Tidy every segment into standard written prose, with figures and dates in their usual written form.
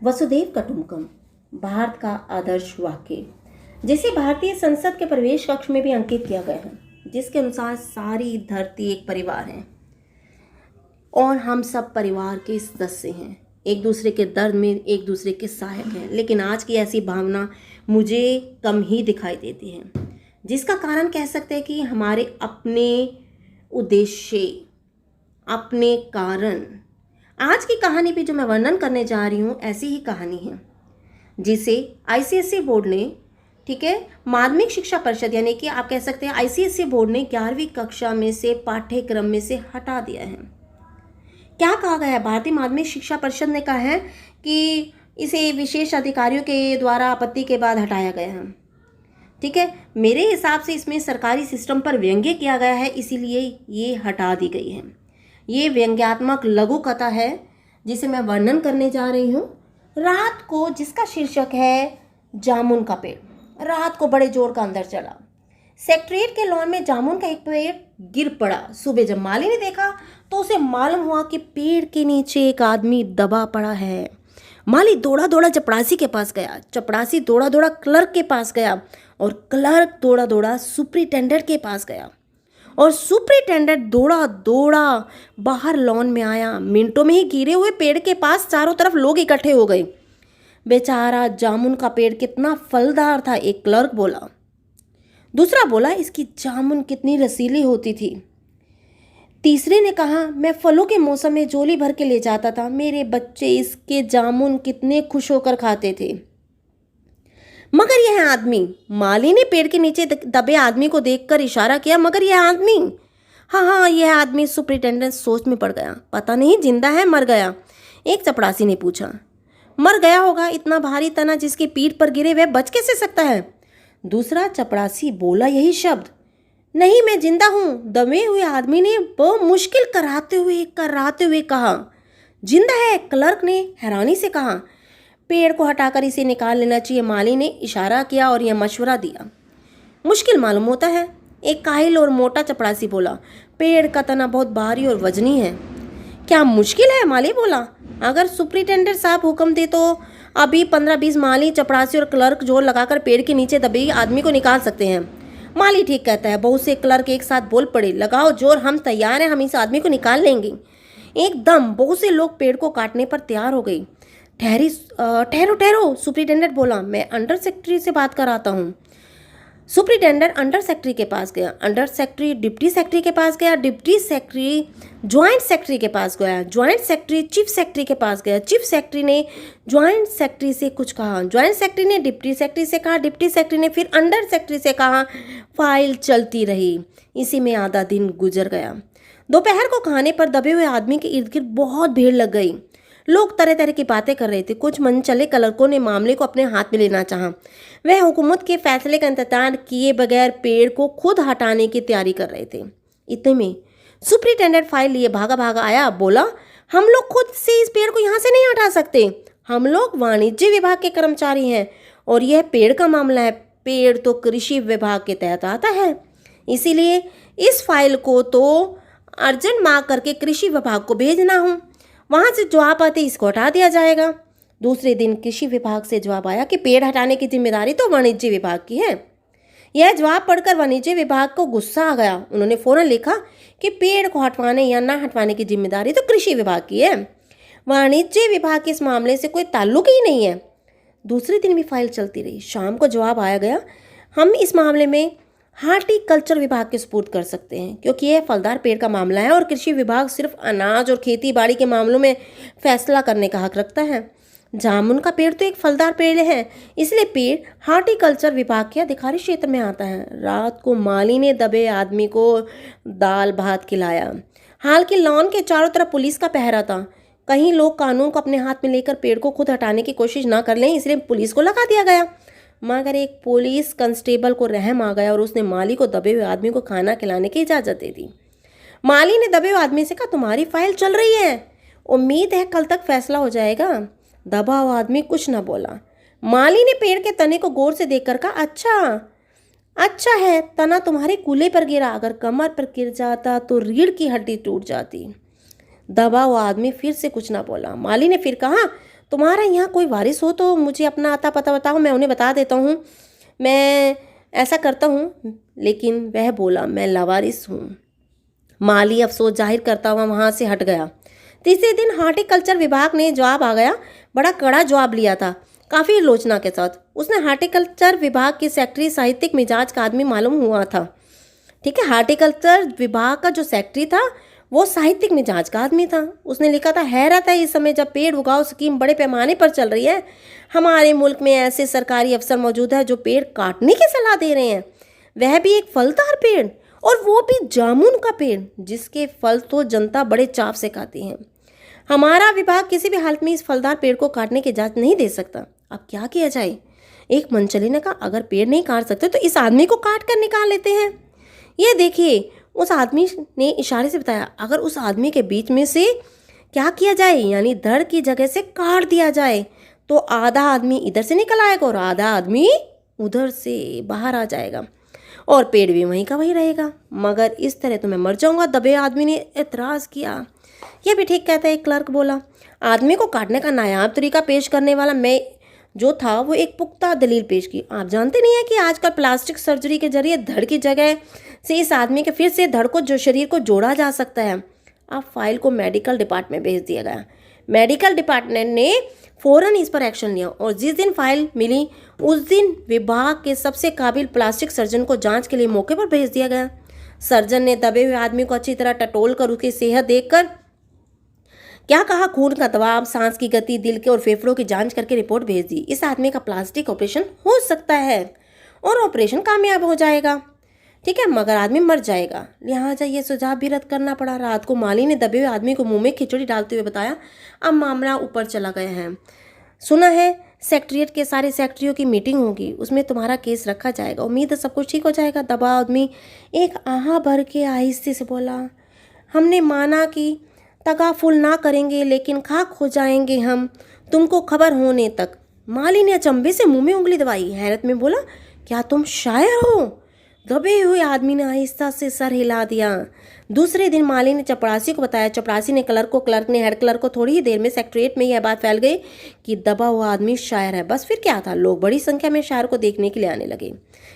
वसुधैव कुटुंबकम, भारत का आदर्श वाक्य, जिसे भारतीय संसद के प्रवेश कक्ष में भी अंकित किया गया है, जिसके अनुसार सारी धरती एक परिवार है और हम सब परिवार के सदस्य हैं, एक दूसरे के दर्द में एक दूसरे के सहायक हैं। लेकिन आज की ऐसी भावना मुझे कम ही दिखाई देती है, जिसका कारण कह सकते हैं कि हमारे अपने उद्देश्य, अपने कारण। आज की कहानी भी जो मैं वर्णन करने जा रही हूँ ऐसी ही कहानी है, जिसे आईसीएसई बोर्ड ने, ठीक है, माध्यमिक शिक्षा परिषद यानी कि आप कह सकते हैं आईसीएसई बोर्ड ने 11वीं कक्षा में से पाठ्यक्रम में से हटा दिया है। क्या कहा गया है? भारतीय माध्यमिक शिक्षा परिषद ने कहा है कि इसे विशेष अधिकारियों के द्वारा आपत्ति के बाद हटाया गया है। ठीक है, मेरे हिसाब से इसमें सरकारी सिस्टम पर व्यंग्य किया गया है, इसीलिए ये हटा दी गई है। ये व्यंग्यात्मक लघु कथा है जिसे मैं वर्णन करने जा रही हूँ। रात को, जिसका शीर्षक है जामुन का पेड़, रात को बड़े जोर का अंदर चला। सेक्रेटरीट के लॉन में जामुन का एक पेड़ गिर पड़ा। सुबह जब माली ने देखा तो उसे मालूम हुआ कि पेड़ के नीचे एक आदमी दबा पड़ा है। माली दौड़ा दौड़ा चपरासी के पास गया, चपरासी दौड़ा दौड़ा क्लर्क के पास गया और क्लर्क दौड़ा दौड़ा सुपरिटेंडेंट के पास गया और सुपरिटेंडेंट दौड़ा दौड़ा बाहर लॉन में आया। मिनटों में ही गिरे हुए पेड़ के पास चारों तरफ लोग इकट्ठे हो गए। बेचारा जामुन का पेड़ कितना फलदार था, एक क्लर्क बोला। दूसरा बोला, इसकी जामुन कितनी रसीली होती थी। तीसरे ने कहा, मैं फलों के मौसम में झोली भर के ले जाता था, मेरे बच्चे इसके जामुन कितने खुश होकर खाते थे। मगर यह आदमी, माली ने पेड़ के नीचे दबे आदमी को देखकर इशारा किया, मगर यह आदमी, हाँ, यह आदमी। सुपरिटेंडेंट सोच में पड़ गया, पता नहीं जिंदा है मर गया। एक चपरासी ने पूछा, मर गया होगा, इतना भारी तना जिसकी पीठ पर गिरे वह बच कैसे सकता है? दूसरा चपरासी बोला यही शब्द, नहीं मैं जिंदा हूँ। दबे हुए आदमी ने बहुत मुश्किल कराते हुए कहा, जिंदा है? क्लर्क ने हैरानी से कहा, पेड़ को हटाकर इसे निकाल लेना चाहिए। माली ने इशारा किया और यह मशवरा दिया, मुश्किल मालूम होता है। एक काहिल और मोटा चपरासी बोला, पेड़ का तना बहुत भारी और वजनी है। क्या मुश्किल है? माली बोला, अगर सुपरिटेंडेंट साहब हुक्म दे तो अभी 15-20 माली, चपरासी और क्लर्क जोर लगाकर पेड़ के नीचे दबे आदमी को निकाल सकते हैं। माली ठीक कहता है। बहुत से क्लर्क एक साथ बोल पड़े, लगाओ जोर, हम तैयार हैं, हम इस आदमी को निकाल लेंगे। एकदम बहुत से लोग पेड़ को काटने पर तैयार हो गए। ठहरो, सुपरिटेंडेंट बोला, मैं अंडर सेक्रेटरी से बात कराता हूँ। सुपरिटेंडेंट अंडर सेक्रेटरी के पास गया, अंडर सेक्रेटरी डिप्टी सेक्रेटरी के पास गया, डिप्टी सेक्रेटरी ज्वाइंट सेक्रेटरी के पास गया, ज्वाइंट सेक्रेटरी चीफ सेक्रेटरी के पास गया, चीफ सेक्रेटरी ने ज्वाइंट सेक्रेटरी से कुछ कहा, ज्वाइंट सेक्रेटरी ने डिप्टी सेक्रेटरी से कहा, डिप्टी सेक्रेटरी ने फिर अंडर सेक्रेटरी से कहा। फाइल चलती रही। इसी में आधा दिन गुजर गया। दोपहर को खाने पर दबे हुए आदमी के इर्द गिर्द बहुत भीड़ लग गई। लोग तरह तरह की बातें कर रहे थे। कुछ मनचले क्लर्कों ने मामले को अपने हाथ में लेना चाहा। वह हुकूमत के फैसले का इंतजार किए बगैर पेड़ को खुद हटाने की तैयारी कर रहे थे। इतने में सुपरिटेंडेंट फाइल लिए भागा आया, बोला, हम लोग खुद से इस पेड़ को यहाँ से नहीं हटा सकते, हम लोग वाणिज्य विभाग के कर्मचारी हैं और यह पेड़ का मामला है। पेड़ तो कृषि विभाग के तहत आता है, इसीलिए इस फाइल को तो अर्जेंट मांग करके कृषि विभाग को भेजना हूँ, वहाँ से जवाब आते इसको हटा दिया जाएगा। दूसरे दिन कृषि विभाग से जवाब आया कि पेड़ हटाने की जिम्मेदारी तो वाणिज्य विभाग की है। यह जवाब पढ़कर वाणिज्य विभाग को गुस्सा आ गया। उन्होंने फौरन लिखा कि पेड़ को हटवाने या ना हटवाने की जिम्मेदारी तो कृषि विभाग की है, वाणिज्य विभाग के इस मामले से कोई ताल्लुक ही नहीं है। दूसरे दिन भी फाइल चलती रही। शाम को जवाब आया गया, हम इस मामले में हार्टिकल्चर विभाग के सुपुर्द कर सकते हैं, क्योंकि यह फलदार पेड़ का मामला है और कृषि विभाग सिर्फ अनाज और खेती बाड़ी के मामलों में फैसला करने का हक रखता है। जामुन का पेड़ तो एक फलदार पेड़ है, इसलिए पेड़ हार्टिकल्चर विभाग के अधिकारी क्षेत्र में आता है। रात को माली ने दबे आदमी को दाल भात खिलाया। हालांकि लॉन के चारों तरफ पुलिस का पहरा था। कहीं लोग कानून को अपने हाथ में लेकर पेड़ को खुद हटाने की कोशिश ना कर लें, इसलिए पुलिस को लगा दिया गया। मगर एक पुलिस कांस्टेबल को रहम आ गया और उसने माली को दबे हुए आदमी को खाना खिलाने की इजाज़त दे दी। माली ने दबे हुए आदमी से कहा, तुम्हारी फाइल चल रही है, उम्मीद है कल तक फैसला हो जाएगा। दबा हुआ आदमी कुछ न बोला। माली ने पेड़ के तने को गौर से देखकर कहा, अच्छा है, तना तुम्हारे कूल्हे पर गिरा, अगर कमर पर गिर जाता तो रीढ़ की हड्डी टूट जाती। दबा हुआ आदमी फिर से कुछ ना बोला। माली ने फिर कहा, तुम्हारा यहाँ कोई वारिस हो तो मुझे अपना आता पता बताओ, मैं उन्हें बता देता हूँ। मैं ऐसा करता हूँ। लेकिन वह बोला, मैं लावारिस हूँ। माली अफसोस जाहिर करता हुआ वहाँ से हट गया। तीसरे दिन हार्टिकल्चर विभाग ने जवाब आ गया। बड़ा कड़ा जवाब लिया था, काफ़ी आलोचना के साथ। उसने हार्टिकल्चर विभाग के सेक्रेटरी साहित्यिक मिजाज का आदमी मालूम हुआ था। ठीक है, हार्टिकल्चर विभाग का जो सेक्रेटरी था वो साहित्यिक मिजाज का आदमी था। उसने लिखा था, हैरत है इस समय जब पेड़ उगाओ स्कीम बड़े पैमाने पर चल रही है, हमारे मुल्क में ऐसे सरकारी अफसर मौजूद है जो पेड़ काटने की सलाह दे रहे हैं, वह भी एक फलदार पेड़, और वो भी जामुन का पेड़ जिसके फल तो जनता बड़े चाव से खाती है। हमारा विभाग किसी भी हालत में इस फलदार पेड़ को काटने की इजाजत नहीं दे सकता। अब क्या किया जाए? एक मनचले ने कहा, अगर पेड़ नहीं काट सकते तो इस आदमी को काट कर निकाल लेते हैं। ये देखिए, उस आदमी ने इशारे से बताया, अगर उस आदमी के बीच में से क्या किया जाए, यानी धड़ की जगह से काट दिया जाए, तो आधा आदमी इधर से निकल आएगा और आधा आदमी उधर से बाहर आ जाएगा और पेड़ भी वहीं का वहीं रहेगा। मगर इस तरह तो मैं मर जाऊंगा, दबे आदमी ने एतराज़ किया। यह भी ठीक कहता है, एक क्लर्क बोला। आदमी को काटने का नायाब तरीका पेश करने वाला मैं जो था वो एक पुख्ता दलील पेश की। आप जानते नहीं है कि आजकल प्लास्टिक सर्जरी के जरिए धड़ की जगह से इस आदमी के फिर से धड़ को जो शरीर को जोड़ा जा सकता है। अब फाइल को मेडिकल डिपार्टमेंट भेज दिया गया। मेडिकल डिपार्टमेंट ने फ़ौरन इस पर एक्शन लिया और जिस दिन फाइल मिली उस दिन विभाग के सबसे काबिल प्लास्टिक सर्जन को जांच के लिए मौके पर भेज दिया गया। सर्जन ने दबे हुए आदमी को अच्छी तरह टटोल कर उसकी सेहत देखकर क्या कहा, खून का दबाव, सांस की गति, दिल के और फेफड़ों की जांच करके रिपोर्ट भेज दी। इस आदमी का प्लास्टिक ऑपरेशन हो सकता है और ऑपरेशन कामयाब हो जाएगा, ठीक है, मगर आदमी मर जाएगा। लिहाजा ये सुझाव भी रद्द करना पड़ा। रात को माली ने दबे हुए आदमी को मुंह में खिचड़ी डालते हुए बताया, अब मामला ऊपर चला गया है। सुना है सेक्रेटरिएट के सारे सेक्रेटरियों की मीटिंग होगी, उसमें तुम्हारा केस रखा जाएगा। उम्मीद है सब कुछ ठीक हो जाएगा। दबा आदमी एक आहा भर के आहिस्ते से बोला, हमने माना कि तगाफुल ना करेंगे, लेकिन खाक हो जाएंगे हम तुमको खबर होने तक। माली ने अचंभे से मुंह में उंगली दबाई, हैरत में बोला, क्या तुम शायर हो? दबे हुए आदमी ने आहिस्ता से सर हिला दिया। दूसरे दिन माली ने चपरासी को बताया। चपरासी ने क्लर्क को, क्लर्क ने हेड क्लर्क को। थोड़ी ही देर में सेक्रेटरिएट में यह बात फैल गई कि दबा हुआ आदमी शायर है। बस फिर क्या था, लोग बड़ी संख्या में शायर को देखने के लिए आने लगे।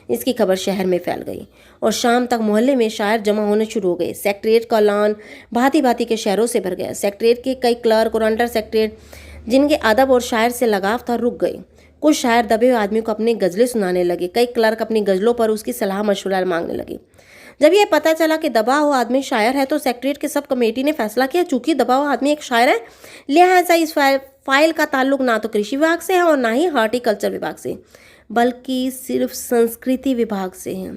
इसकी खबर शहर में फैल गई और शाम तक मोहल्ले में शायर जमा होने शुरू हो गए। सेक्रेटरिएट का लॉन भांति भांति के शहरों से भर गया। सेक्रेटरिएट के कई क्लर्क और अंडर सेक्रेटरिएट जिनके अदब और शायर से लगाव था रुक गए। कुछ शायर दबे हुए आदमी को अपनी गज़लें सुनाने लगे। कई क्लर्क अपनी गज़लों पर उसकी सलाह मशवरा मांगने लगे। जब यह पता चला कि दबा हुआ आदमी शायर है तो सेक्रेटरिएट के सब कमेटी ने फैसला किया, चूंकि दबा हुआ आदमी एक शायर है, लिहाजा इस फाइल का ताल्लुक ना तो कृषि विभाग से है और ना ही हार्टिकल्चर विभाग से, बल्कि सिर्फ संस्कृति विभाग से है।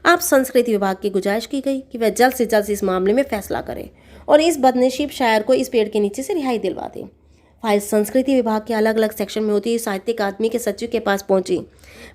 अब संस्कृति विभाग की गुजारिश की गई कि वह जल्द से जल्द इस मामले में फैसला करें और इस बदनसीब शायर को इस पेड़ के नीचे से रिहाई दिलवा दें। फाइल संस्कृति विभाग के अलग अलग सेक्शन में होती साहित्यिक आदमी के सचिव के पास पहुंची।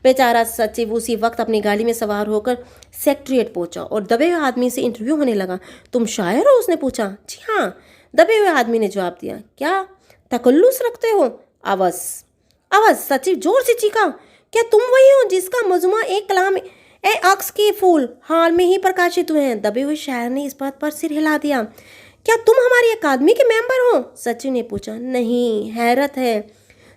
बेचारा सचिव उसी वक्त अपनी गाड़ी में सवार होकर सेक्रेटरिएट पहुंचा और दबे हुए आदमी से इंटरव्यू होने लगा। तुम शायर हो? उसने पूछा। जी हाँ, दबे हुए आदमी ने जवाब दिया। क्या तकल्लुस रखते हो? अवश्य। सचिव जोर से चीखा, क्या तुम वही हो जिसका मजमूआ एक कलाम ए अक्स के फूल हाल में ही प्रकाशित हुए हैं? दबे हुए शायर ने इस बात पर सिर हिला दिया। क्या तुम हमारी अकादमी के मेंबर हो? सचिव ने पूछा। नहीं, हैरत है।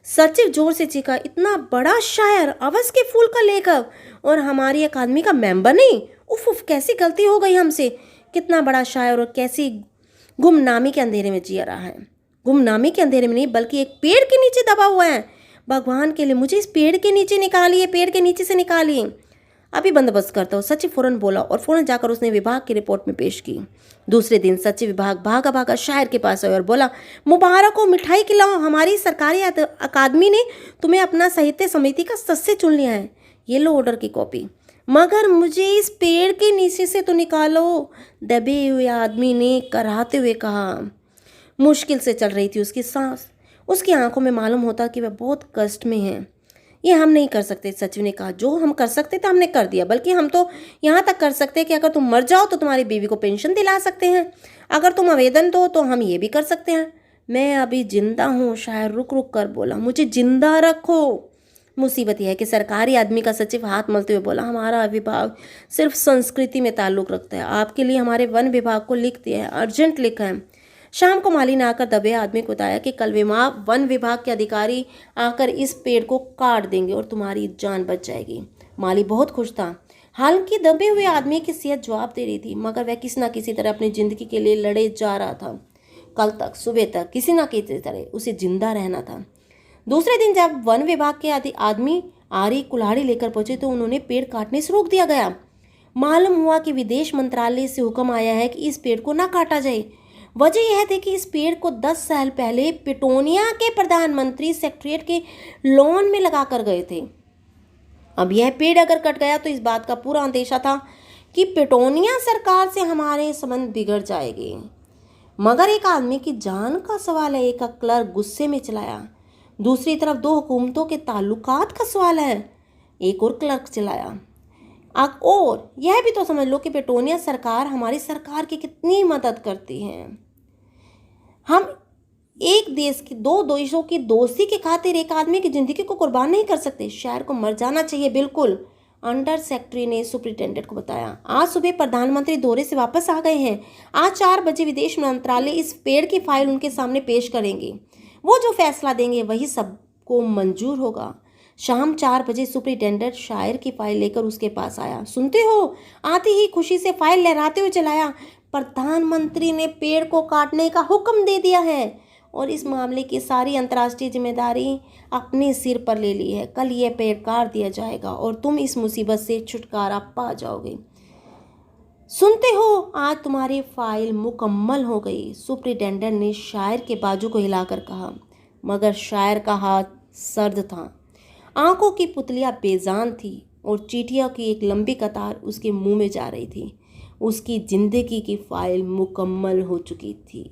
सचिव जोर से चीखा, इतना बड़ा शायर, अवस के फूल का लेखक और हमारी अकादमी का मेंबर नहीं? उफ उफ, कैसी गलती हो गई हमसे। कितना बड़ा शायर और कैसी गुमनामी के अंधेरे में जिया रहा है। गुमनामी के अंधेरे में नहीं, बल्कि एक पेड़ के नीचे दबा हुआ है। भगवान के लिए मुझे इस पेड़ के नीचे निकालिए, पेड़ के नीचे से निकालिए। अभी बंदोबस्त करता हूँ, सचिव फौरन बोला और फौरन जाकर उसने विभाग की रिपोर्ट में पेश की। दूसरे दिन सचिव विभाग भागा भागा शायर के पास आया और बोला, मुबारक हो, मिठाई खिलाओ, हमारी सरकारी अकादमी ने तुम्हें अपना साहित्य समिति का सदस्य चुन लिया है। ये लो ऑर्डर की कॉपी, मगर मुझे इस पेड़ के नीचे से तो निकालो। दबे हुए आदमी ने कराहते हुए कहा। मुश्किल से चल रही थी उसकी सांस। उसकी आंखों में मालूम होता कि वह बहुत कष्ट में है। ये हम नहीं कर सकते, सचिव ने कहा। जो हम कर सकते थे हमने कर दिया, बल्कि हम तो यहाँ तक कर सकते हैं कि अगर तुम मर जाओ तो तुम्हारी बीवी को पेंशन दिला सकते हैं। अगर तुम आवेदन दो तो हम ये भी कर सकते हैं। मैं अभी जिंदा हूँ, शायर रुक रुक कर बोला, मुझे जिंदा रखो। मुसीबत यह है कि सरकारी आदमी का सचिव हाथ मलते हुए बोला, हमारा विभाग सिर्फ संस्कृति में ताल्लुक़ रखता है। आपके लिए हमारे वन विभाग को लिख दिया है, अर्जेंट लिखा है। शाम को माली ने आकर दबे आदमी को बताया कि कल वन विभाग के अधिकारी आकर इस पेड़ को काट देंगे और तुम्हारी जान बच जाएगी। माली बहुत खुश था। हालांकि दबे हुए आदमी की सेहत जवाब दे रही थी, मगर वह किसी न किसी तरह अपनी जिंदगी के लिए लड़े जा रहा था। कल तक सुबह तक किसी न किसी तरह उसे जिंदा रहना था। दूसरे दिन जब वन विभाग के आदमी आरी कुल्हाड़ी लेकर पहुंचे तो उन्होंने पेड़ काटने से रोक दिया गया। मालूम हुआ कि विदेश मंत्रालय से हुक्म आया है कि इस पेड़ को ना काटा जाए। वजह यह थी कि इस पेड़ को 10 साल पहले पिटोनिया के प्रधानमंत्री सेक्रेटरीट के लॉन में लगा कर गए थे। अब यह पेड़ अगर कट गया तो इस बात का पूरा अंदेशा था कि पिटोनिया सरकार से हमारे संबंध बिगड़ जाएंगे। मगर एक आदमी की जान का सवाल है, एक क्लर्क गुस्से में चिल्लाया। दूसरी तरफ दो हुकूमतों के ताल्लुकात का सवाल है, एक और क्लर्क चिल्लाया। और यह भी तो समझ लो कि पिटोनिया सरकार हमारी सरकार की कितनी मदद करती है। हम एक देश की दो देशों की दोस्ती के खातिर एक आदमी की जिंदगी को कुर्बान नहीं कर सकते। शहर को मर जाना चाहिए। बिल्कुल, अंडर सेक्रेटरी ने सुप्रिंटेंडेंट को बताया। आज सुबह प्रधानमंत्री दौरे से वापस आ गए हैं। आज 4 बजे विदेश मंत्रालय इस पेड़ की फाइल उनके सामने पेश करेंगे। वो जो फैसला देंगे वही सबको मंजूर होगा। शाम 4 बजे सुप्रिंटेंडेंट शायर की फाइल लेकर उसके पास आया। सुनते हो? आते ही खुशी से फाइल लहराते हुए चलाया। प्रधानमंत्री ने पेड़ को काटने का हुक्म दे दिया है और इस मामले की सारी अंतर्राष्ट्रीय जिम्मेदारी अपने सिर पर ले ली है। कल यह पेड़ काट दिया जाएगा और तुम इस मुसीबत से छुटकारा पा जाओगे। सुनते हो? आज तुम्हारी फाइल मुकम्मल हो गई। सुप्रिंटेंडेंट ने शायर के बाजू को हिलाकर कहा, मगर शायर का हाथ सर्द था। आंखों की पुतलियां बेजान थी और चींटियों की एक लंबी कतार उसके मुंह में जा रही थी। उसकी जिंदगी की फाइल मुकम्मल हो चुकी थी।